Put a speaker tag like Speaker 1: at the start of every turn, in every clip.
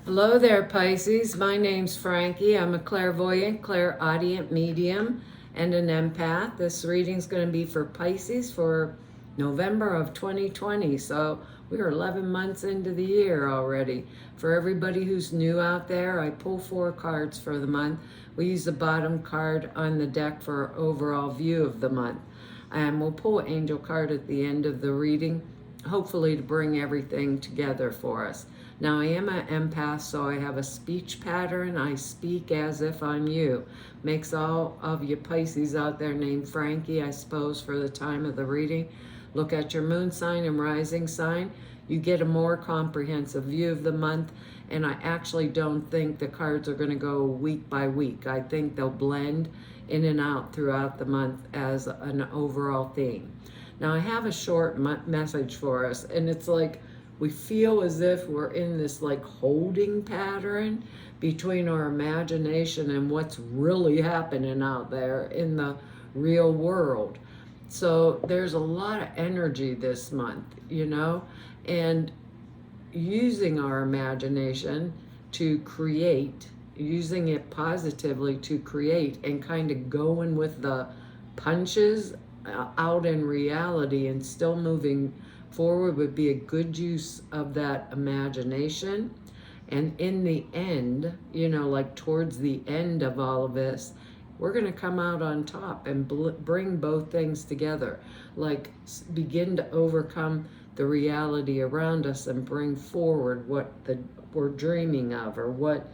Speaker 1: Hello there, Pisces. My name's Frankie. I'm a clairvoyant, clairaudient medium, and an empath. This reading's going to be for Pisces for November of 2020. So we're 11 months into the year already. For everybody who's new out there, I pull 4 cards for the month. We use the bottom card on the deck for overall view of the month. And we'll pull an angel card at the end of the reading, hopefully to bring everything together for us. Now, I am an empath, so I have a speech pattern. I speak as if I'm you. Makes all of you Pisces out there named Frankie, I suppose, for the time of the reading. Look at your moon sign and rising sign. You get a more comprehensive view of the month, and I actually don't think the cards are going to go week by week. I think they'll blend in and out throughout the month as an overall theme. Now, I have a short message for us, and it's like, we feel as if we're in this like holding pattern between our imagination and what's really happening out there in the real world. So there's a lot of energy this month, and using our imagination to create, using it positively to create, and kind of going with the punches out in reality and still moving forward would be a good use of that imagination. And in the end, like towards the end of all of this, we're going to come out on top and bring both things together. Like begin to overcome the reality around us and bring forward what we're dreaming of, or what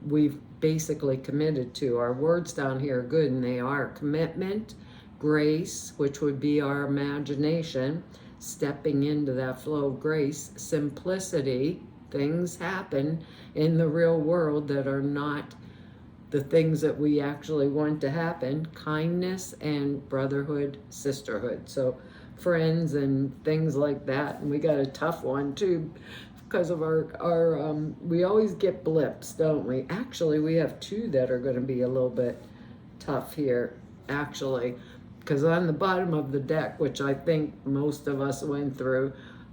Speaker 1: we've basically committed to. Our words down here are good, and they are commitment, grace, which would be our imagination, stepping into that flow of grace, simplicity. Things happen in the real world that are not the things that we actually want to happen, kindness, and brotherhood, sisterhood. So friends and things like that. And we got a tough one too, because of our we always get blips, don't we? Actually, we have 2 that are going to be a little bit tough here, actually, because on the bottom of the deck, which I think most of us went through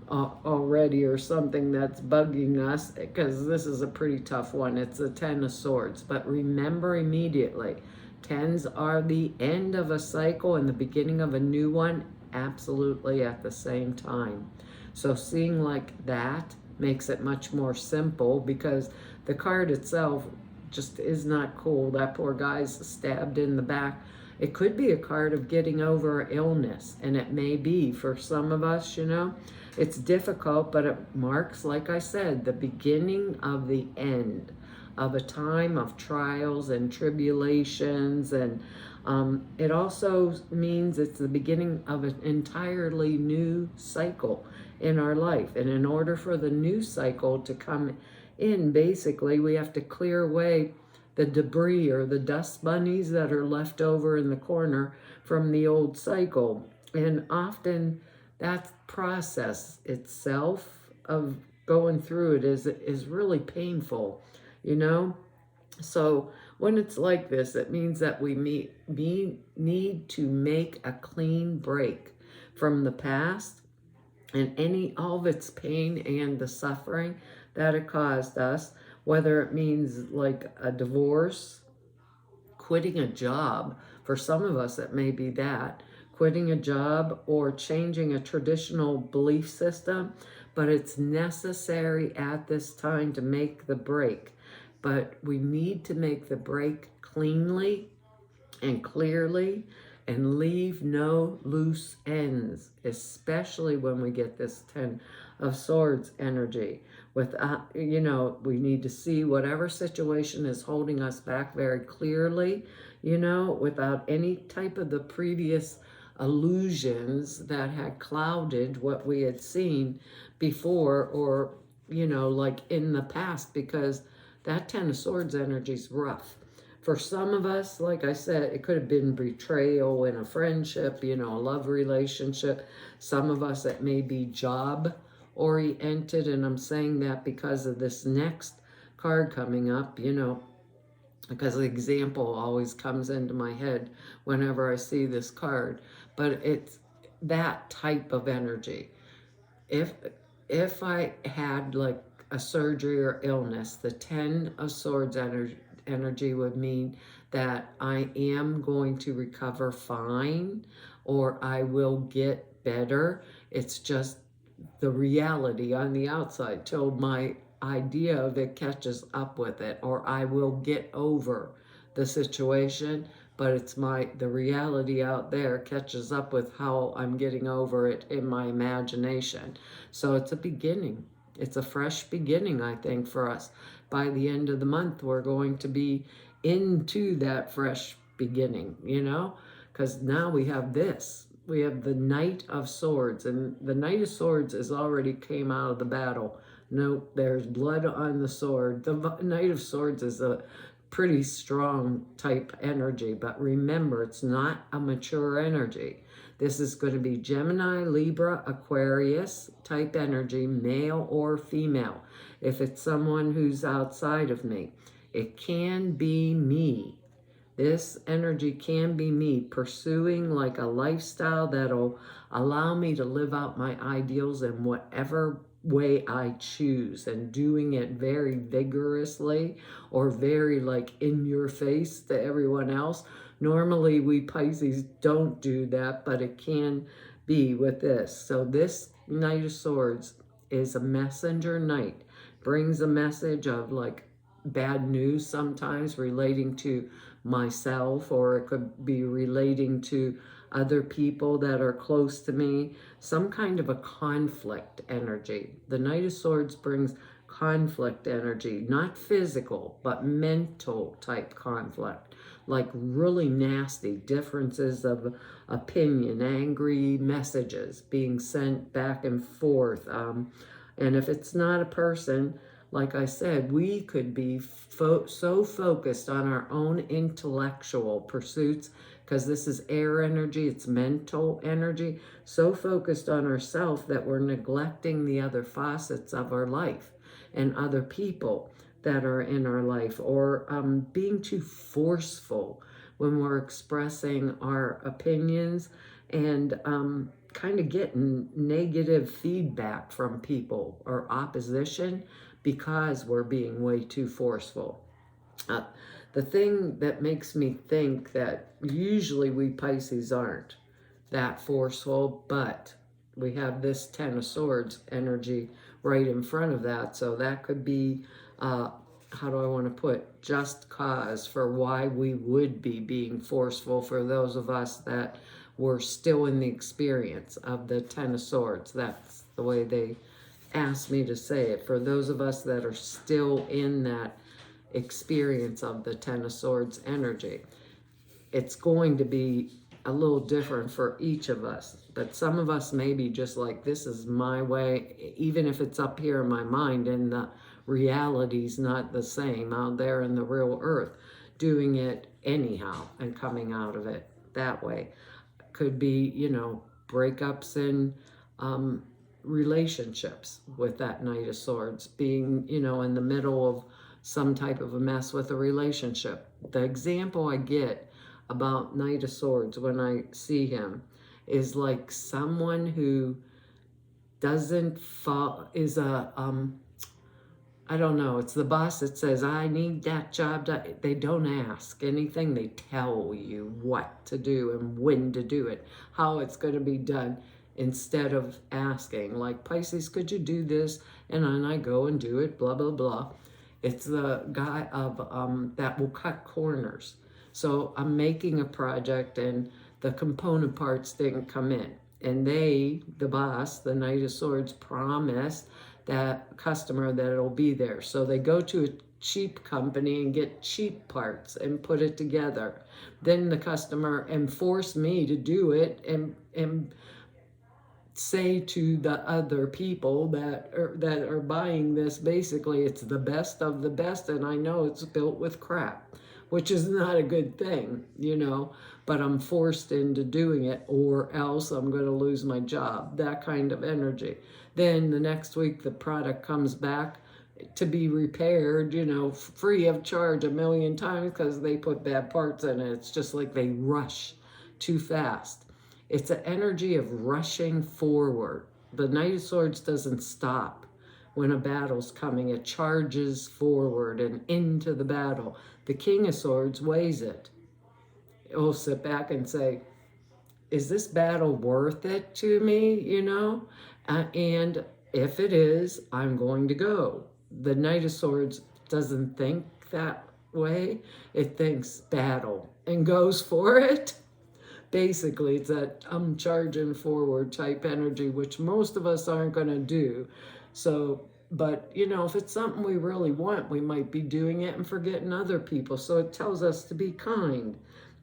Speaker 1: already, or something that's bugging us, because this is a pretty tough one. It's the 10 of Swords. But remember immediately, 10s are the end of a cycle and the beginning of a new one, absolutely at the same time. So seeing like that makes it much more simple, because the card itself just is not cool. That poor guy's stabbed in the back. It could be a card of getting over illness, and it may be for some of us, It's difficult, but it marks, like I said, the beginning of the end of a time of trials and tribulations. And it also means it's the beginning of an entirely new cycle in our life. And in order for the new cycle to come in, basically, we have to clear away the debris or the dust bunnies that are left over in the corner from the old cycle. And often that process itself of going through it is really painful, So when it's like this, it means that we need to make a clean break from the past and all of its pain and the suffering that it caused us, whether it means like a divorce, quitting a job. For some of us, it may be that, quitting a job or changing a traditional belief system, but it's necessary at this time to make the break. But we need to make the break cleanly and clearly, and leave no loose ends, especially when we get this 10 of Swords energy. Without, we need to see whatever situation is holding us back very clearly, without any type of the previous illusions that had clouded what we had seen before, or, like in the past, because that 10 of Swords energy is rough. For some of us, like I said, it could have been betrayal in a friendship, a love relationship. Some of us, it may be job oriented. And I'm saying that because of this next card coming up, because the example always comes into my head whenever I see this card. But it's that type of energy. If I had like a surgery or illness. The 10 of Swords energy would mean that I am going to recover fine, or I will get better. It's just the reality on the outside till my idea of it catches up with it, or I will get over the situation, but it's the reality out there catches up with how I'm getting over it in my imagination. So it's a beginning. It's a fresh beginning, I think, for us. By the end of the month, we're going to be into that fresh beginning, because now we have this. We have the Knight of Swords, and the Knight of Swords is already came out of the battle. Nope, there's blood on the sword. The Knight of Swords is a pretty strong type energy, but remember, it's not a mature energy. This is going to be Gemini, Libra, Aquarius type energy, male or female. If it's someone who's outside of me, it can be me. This energy can be me pursuing like a lifestyle that'll allow me to live out my ideals in whatever way I choose, and doing it very vigorously or very like in your face to everyone else. Normally we Pisces don't do that, but it can be with this. So this Knight of Swords is a messenger knight, brings a message of like bad news sometimes relating to myself, or it could be relating to other people that are close to me, some kind of a conflict energy. The Knight of Swords brings conflict energy, not physical, but mental type conflict, like really nasty differences of opinion, angry messages being sent back and forth. And if it's not a person, like I said, we could be so focused on our own intellectual pursuits, because this is air energy, it's mental energy, so focused on ourselves that we're neglecting the other facets of our life and other people that are in our life, or being too forceful when we're expressing our opinions, and kind of getting negative feedback from people or opposition because we're being way too forceful. The thing that makes me think that usually we Pisces aren't that forceful, but we have this 10 of Swords energy right in front of that. So that could be, how do I want to put, just cause for why we would be being forceful for those of us that were still in the experience of the 10 of Swords. That's the way they asked me to say it. For those of us that are still in that experience of the 10 of Swords energy, it's going to be a little different for each of us. But some of us may be just like, this is my way, even if it's up here in my mind and the reality's not the same out there in the real earth, doing it anyhow and coming out of it that way. Could be, breakups in relationships with that Knight of Swords, being, in the middle of some type of a mess with a relationship. The example I get about Knight of Swords when I see him is like someone who doesn't fall, is a, I don't know, it's the boss that says, I need that job done. They don't ask anything. They tell you what to do and when to do it, how it's going to be done, instead of asking, like, Pisces, could you do this? And then I go and do it, blah, blah, blah. It's the guy of that will cut corners. So I'm making a project and the component parts didn't come in. And they, the boss, the Knight of Swords, promised that customer that it'll be there. So they go to a cheap company and get cheap parts and put it together. Then the customer and force me to do it and say to the other people that are buying this, basically it's the best of the best, and I know it's built with crap, which is not a good thing, but I'm forced into doing it, or else I'm going to lose my job, that kind of energy. Then the next week the product comes back to be repaired, free of charge 1,000,000 times because they put bad parts in it. It's just like they rush too fast. It's an energy of rushing forward. The Knight of Swords doesn't stop when a battle's coming. It charges forward and into the battle. The King of Swords weighs it. It will sit back and say, is this battle worth it to me, you know? And if it is, I'm going to go. The Knight of Swords doesn't think that way. It thinks battle and goes for it. Basically, it's that I'm charging forward type energy, which most of us aren't going to do. So, but, you know, if it's something we really want, we might be doing it and forgetting other people. So it tells us to be kind.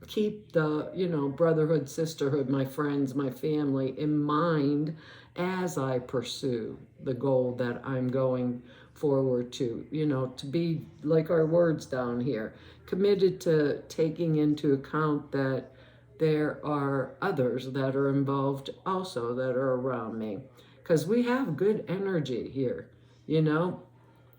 Speaker 1: Keep the, you know, brotherhood, sisterhood, my friends, my family in mind as I pursue the goal that I'm going forward to, you know, to be like our words down here, committed to taking into account that there are others that are involved also that are around me, because we have good energy here, you know.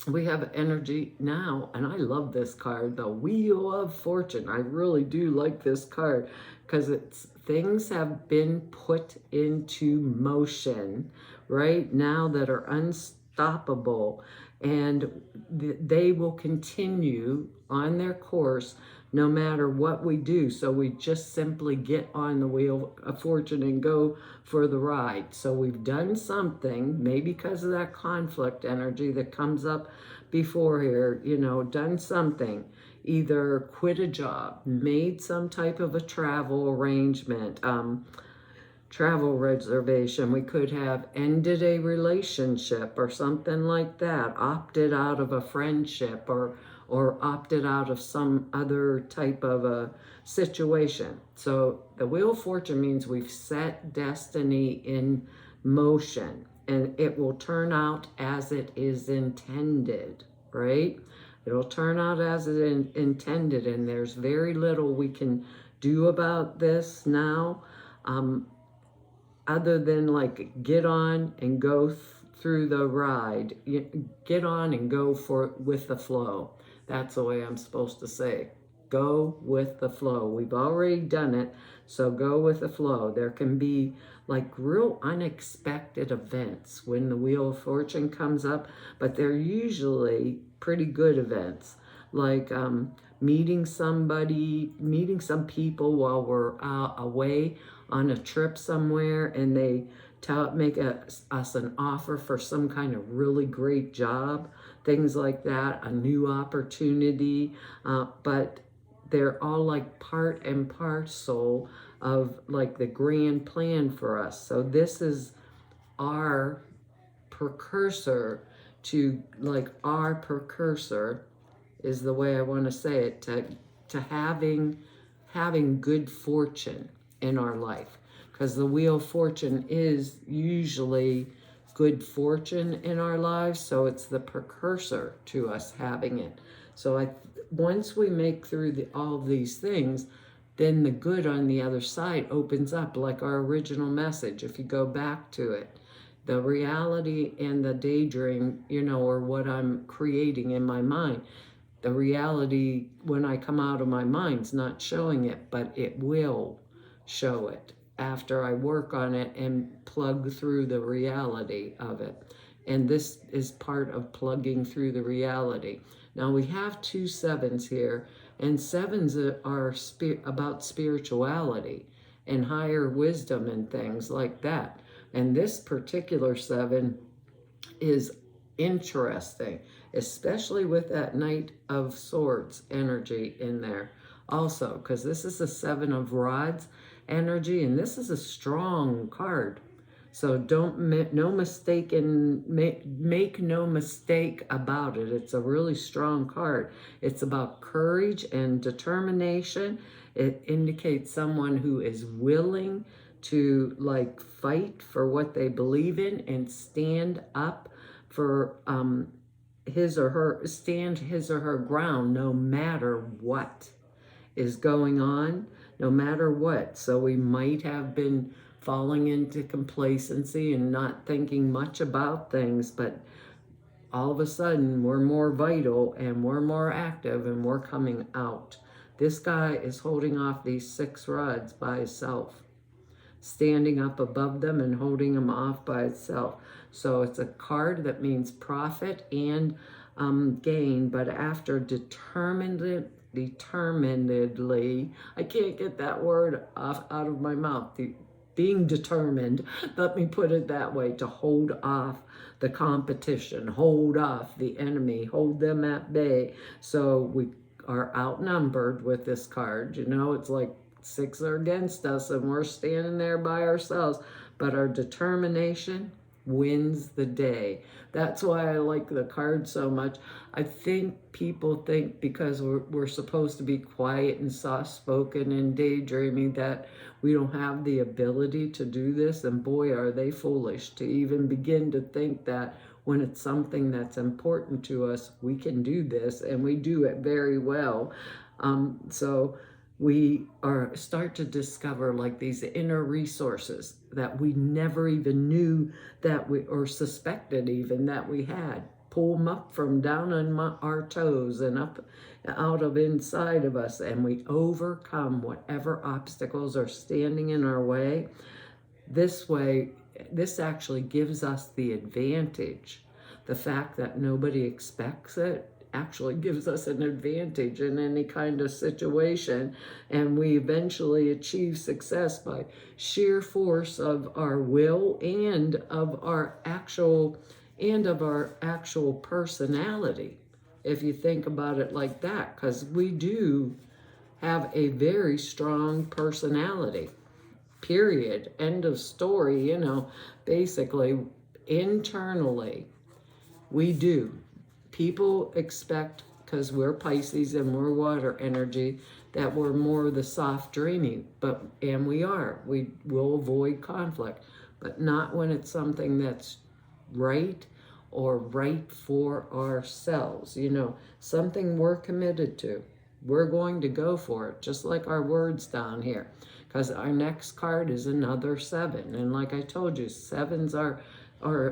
Speaker 1: We have energy now, and I love this card, the Wheel of Fortune. I really do like this card because it's things have been put into motion right now that are unstoppable, and they will continue on their course no matter what we do. So we just simply get on the Wheel of Fortune and go for the ride. So we've done something, maybe because of that conflict energy that comes up before here, you know, done something, either quit a job, made some type of a travel arrangement, travel reservation. We could have ended a relationship or something like that, opted out of a friendship, or opted out of some other type of a situation. So the Wheel of Fortune means we've set destiny in motion, and it will turn out as it is intended, right? It'll turn out as it intended, and there's very little we can do about this now, other than like get on and go through the ride. Get on and go with the flow. That's the way I'm supposed to say. Go with the flow. We've already done it, so go with the flow. There can be like real unexpected events when the Wheel of Fortune comes up, but they're usually pretty good events, like meeting somebody, meeting some people while we're away on a trip somewhere, and they make us an offer for some kind of really great job, things like that, a new opportunity, but they're all like part and parcel of like the grand plan for us. So this is our precursor to, like, our precursor is the way I want to say it, to having good fortune in our life, because the Wheel of Fortune is usually good fortune in our lives, so it's the precursor to us having it. So once we make through all these things, then the good on the other side opens up, like our original message. If you go back to it, the reality and the daydream, you know, or what I'm creating in my mind, the reality when I come out of my mind's not showing it, but it will show it after I work on it and plug through the reality of it. And this is part of plugging through the reality. Now we have 2 sevens here, and sevens are about spirituality and higher wisdom and things like that. And this particular 7 is interesting, especially with that Knight of Swords energy in there also, because this is a 7 of Rods energy, and this is a strong card. So make no mistake about it. It's a really strong card. It's about courage and determination. It indicates someone who is willing to like fight for what they believe in and stand up for his or her ground, no matter what is going on, no matter what. So we might have been falling into complacency and not thinking much about things, but all of a sudden we're more vital and we're more active and we're coming out. This guy is holding off these 6 rods by himself. standing up above them and holding them off by itself. So it's a card that means profit and gain, but after determinedly, I can't get that word out of my mouth, being determined, let me put it that way, to hold off the competition, hold off the enemy, hold them at bay. So we are outnumbered with this card. You know, it's like 6 are against us and we're standing there by ourselves, but our determination wins the day. That's why I like the card so much. I think people think because we're supposed to be quiet and soft-spoken and daydreaming that we don't have the ability to do this, and boy, are they foolish to even begin to think that when it's something that's important to us, we can do this, and we do it very well. So we start to discover like these inner resources that we never even knew that or suspected even that we had. Pull them up from down on our toes and up out of inside of us, and we overcome whatever obstacles are standing in our way. This way, this actually gives us the advantage. The fact that nobody expects it actually gives us an advantage in any kind of situation, and we eventually achieve success by sheer force of our will and of our actual personality, if you think about it like that, because we do have a very strong personality, period, end of story. You know, basically internally we do. People expect, because we're Pisces and we're water energy, that we're more the soft dreamy, and we are. We will avoid conflict, but not when it's something that's right or right for ourselves. You know, something we're committed to. We're going to go for it, just like our words down here, because our next card is another 7. And like I told you, 7s are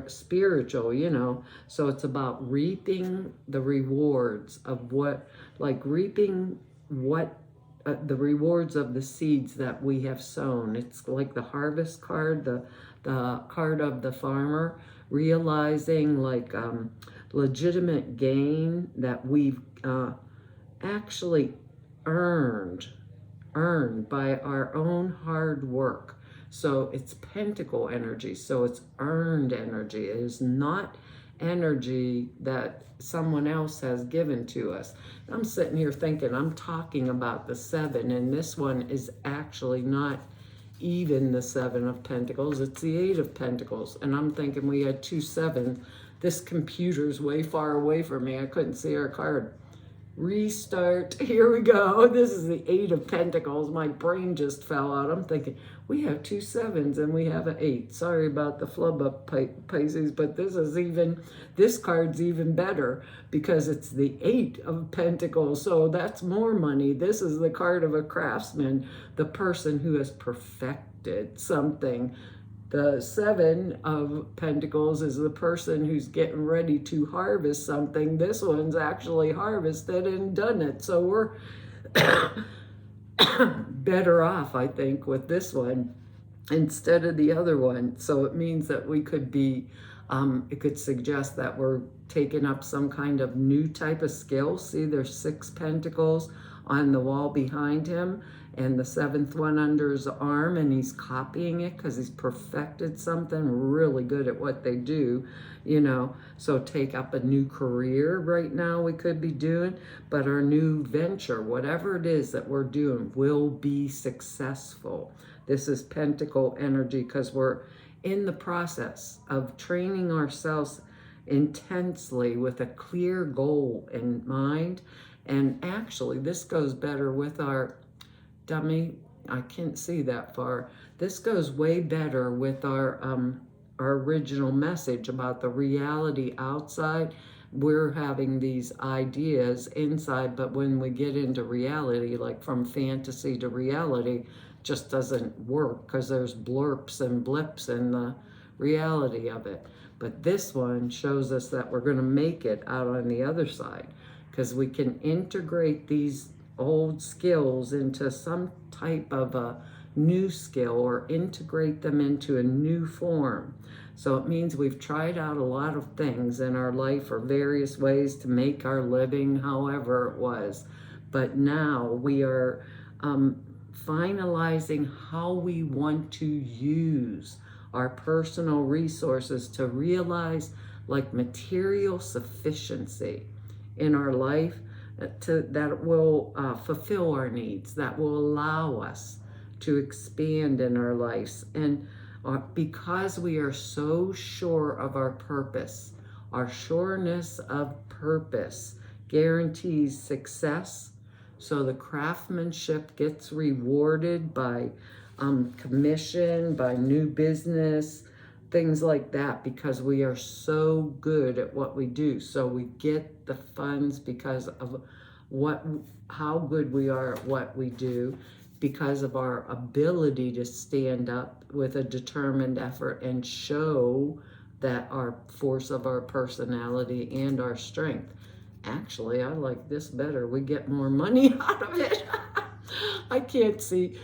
Speaker 1: spiritual, you know, so it's about reaping the rewards of the rewards of the seeds that we have sown. It's like the harvest card, the card of the farmer, realizing like legitimate gain that we've actually earned by our own hard work. So it's pentacle energy, so it's earned energy. It is not energy that someone else has given to us. I'm sitting here thinking I'm talking about the 7, and this one is actually not even the 7 of Pentacles, it's the 8 of Pentacles. And I'm thinking we had 2 7s. This computer's way far away from me. I couldn't see our card. Restart. Here we go. This is the 8 of Pentacles. My brain just fell out. I'm thinking, we have 2 7s and we have an 8. Sorry about the flub up, Pisces, but this card's even better because it's the 8 of Pentacles. So that's more money. This is the card of a craftsman, the person who has perfected something. The 7 of Pentacles is the person who's getting ready to harvest something. This one's actually harvested and done it. So we're better off, I think, with this one instead of the other one. So it means that we could be, it could suggest that we're taking up some kind of new type of skill. See, there's 6 Pentacles on the wall behind him, and the 7th one under his arm, and he's copying it because he's perfected something, really good at what they do, you know. So take up a new career right now we could be doing, but our new venture, whatever it is that we're doing, will be successful. This is Pentacle energy because we're in the process of training ourselves intensely with a clear goal in mind. And actually, this goes better with our dummy, I can't see that far. This goes way better with our original message about the reality outside. We're having these ideas inside, but when we get into reality, like from fantasy to reality, just doesn't work because there's blurps and blips in the reality of it. But this one shows us that we're going to make it out on the other side because we can integrate these old skills into some type of a new skill or integrate them into a new form. So it means we've tried out a lot of things in our life or various ways to make our living, however it was. But now we are finalizing how we want to use our personal resources to realize like material sufficiency in our life that will fulfill our needs, that will allow us to expand in our lives. And because we are so sure of our purpose, our sureness of purpose guarantees success. So the craftsmanship gets rewarded by commission, by new business, things like that, because we are so good at what we do. So we get the funds because of how good we are at what we do, because of our ability to stand up with a determined effort and show that our force of our personality and our strength. Actually, I like this better. We get more money out of it. I can't see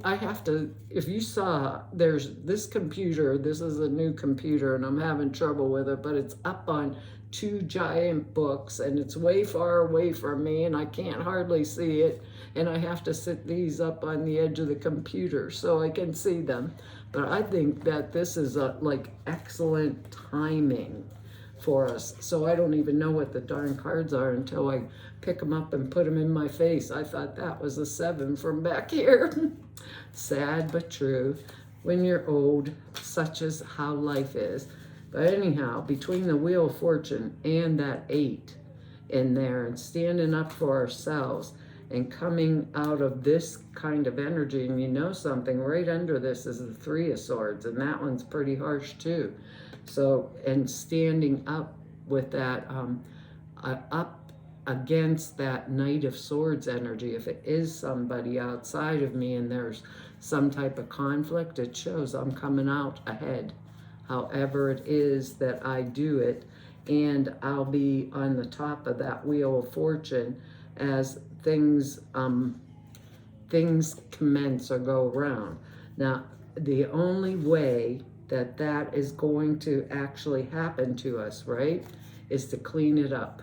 Speaker 1: I have to, if you saw, there's this computer, this is a new computer and I'm having trouble with it, but it's up on 2 giant books and it's way far away from me and I can't hardly see it. And I have to sit these up on the edge of the computer so I can see them. But I think that this is like excellent timing for us. So I don't even know what the darn cards are until I pick them up and put them in my face. I thought that was a 7 from back here. Sad but true. When you're old, such is how life is. But anyhow, between the Wheel of Fortune and that 8 in there and standing up for ourselves and coming out of this kind of energy, and you know something, right under this is the 3 of Swords, and that one's pretty harsh too. So, and standing up with that, up against that Knight of Swords energy, if it is somebody outside of me and there's some type of conflict, it shows I'm coming out ahead, however it is that I do it, and I'll be on the top of that Wheel of Fortune as things commence or go around. Now, the only way that that is going to actually happen to us, right, is to clean it up.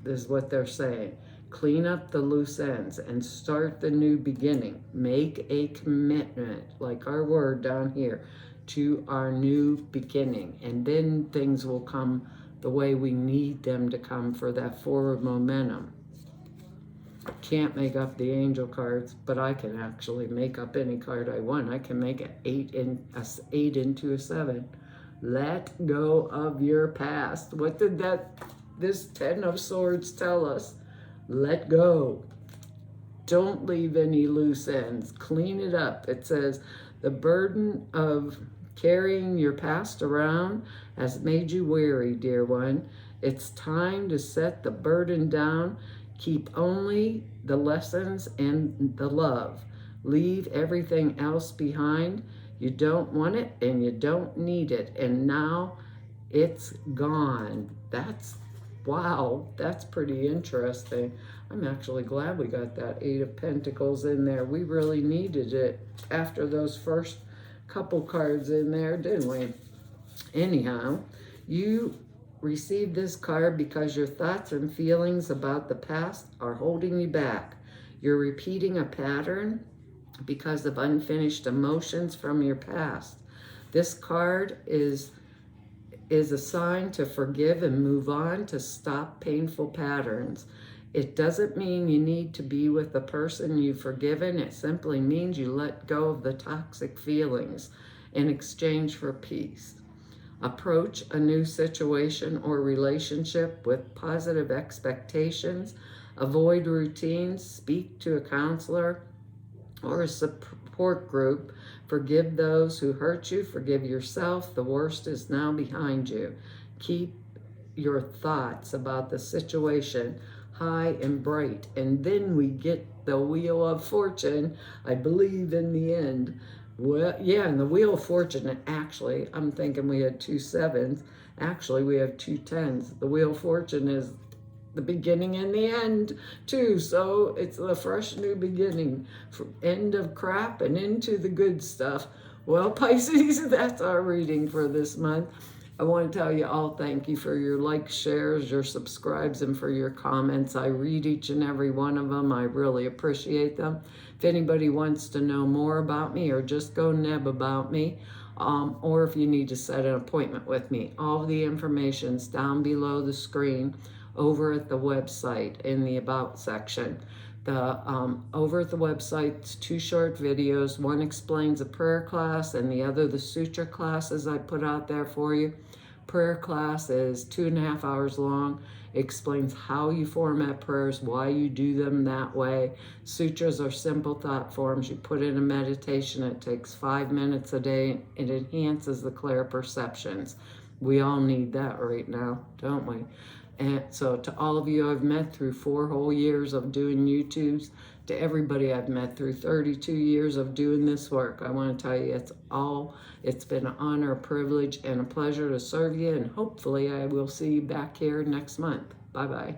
Speaker 1: This is what they're saying. Clean up the loose ends and start the new beginning. Make a commitment, like our word down here, to our new beginning. And then things will come the way we need them to come for that forward momentum. Can't make up the angel cards, but I can actually make up any card I want. I can make an 8 into a 7. Let go of your past. What did this 10 of Swords tell us? Let go. Don't leave any loose ends. Clean it up. It says the burden of carrying your past around has made you weary, dear one. It's time to set the burden down. Keep only the lessons and the love. Leave everything else behind. You don't want it and you don't need it. And now it's gone. Wow, that's pretty interesting. I'm actually glad we got that 8 of Pentacles in there. We really needed it after those first couple cards in there, didn't we? Anyhow, you received this card because your thoughts and feelings about the past are holding you back. You're repeating a pattern because of unfinished emotions from your past. This card is a sign to forgive and move on, to stop painful patterns. It doesn't mean you need to be with the person you've forgiven. It simply means you let go of the toxic feelings in exchange for peace. Approach a new situation or relationship with positive expectations. Avoid routines. Speak to a counselor or a support group. Forgive those who hurt you. Forgive yourself. The worst is now behind you. Keep your thoughts about the situation high and bright. And then we get the Wheel of Fortune, I believe, in the end. Well, yeah, and the Wheel of Fortune, actually, I'm thinking we had 2 7s. Actually, we have 2 10s. The Wheel of Fortune is the beginning and the end too. So it's a fresh new beginning, from end of crap and into the good stuff. Well, Pisces, that's our reading for this month. I want to tell you all thank you for your likes, shares, your subscribes, and for your comments. I read each and every one of them. I really appreciate them. If anybody wants to know more about me or just go neb about me, or if you need to set an appointment with me, all the information's down below the screen over at the website in the About section. Over at the website, it's 2 short videos. One explains a prayer class and the other the sutra classes I put out there for you. Prayer class is 2.5 hours long. It explains how you format prayers, why you do them that way. Sutras are simple thought forms. You put in a meditation. It takes 5 minutes a day. It enhances the clear perceptions. We all need that right now, don't we? And so to all of you I've met through 4 whole years of doing YouTubes, to everybody I've met through 32 years of doing this work, I want to tell you it's been an honor, a privilege, and a pleasure to serve you, and hopefully I will see you back here next month. Bye-bye.